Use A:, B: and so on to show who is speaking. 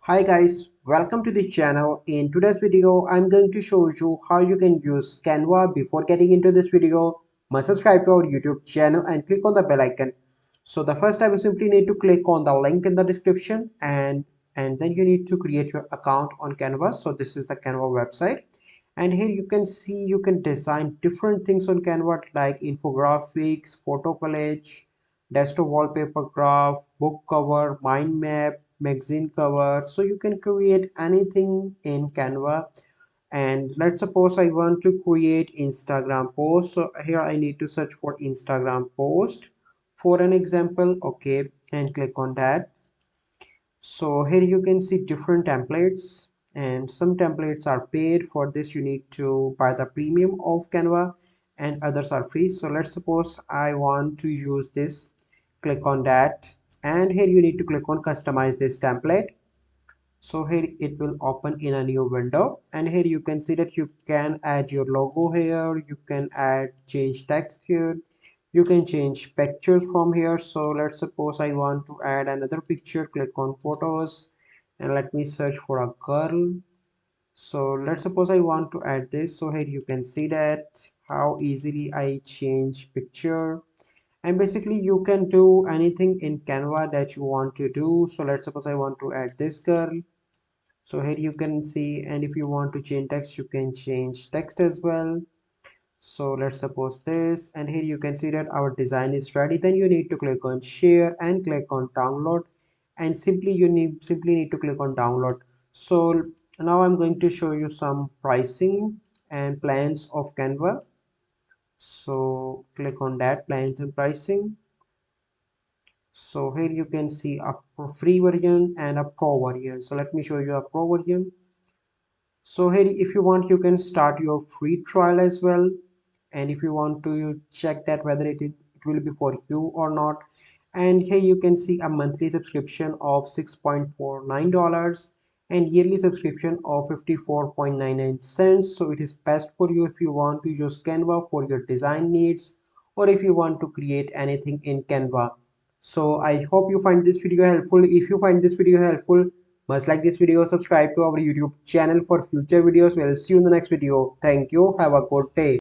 A: Hi guys, welcome to the channel. In today's video, I'm going to show you how you can use Canva. Before getting into this video, must subscribe to our YouTube channel and click on the bell icon. So the first time you simply need to click on the link in the description and then you need to create your account on Canva. So this is the Canva website. And here you can see you can design different things on Canva like infographics, photo collage, desktop wallpaper graph, book cover, mind map, magazine cover. So you can create anything in Canva. And let's suppose I want to create Instagram post. So here I need to search for Instagram post for an example. Okay, and click on that. So here you can see different templates, and some templates are paid. For this you need to buy the premium of Canva, and others are free. So let's suppose I want to use this. Click on that, and here you need to click on customize this template. So here it will open in a new window, and here you can see that you can add your logo here, you can add change text here, you can change pictures from here. So let's suppose I want to add another picture. Click on photos and let me search for a girl. So let's suppose I want to add this. So here you can see that how easily I change picture, and basically you can do anything in Canva that you want to do. So let's suppose I want to add this girl. So here you can see, and if you want to change text, you can change text as well. So let's suppose this, and here you can see that our design is ready. Then you need to click on share and click on download, and simply need to click on download. So now I'm going to show you some pricing and plans of Canva. So click on that, plans and pricing. So here you can see a free version and a pro version. So let me show you a pro version. So here if you want you can start your free trial as well, and if you want to check that whether it will be for you or not. And here you can see a monthly subscription of $6.49 and yearly subscription of 54.99 cents. So it is best for you if you want to use Canva for your design needs, or if you want to create anything in Canva. So I hope you find this video helpful. If you find this video helpful, must like this video, subscribe to our YouTube channel for future videos. We'll see you in the next video. Thank you. Have a good day.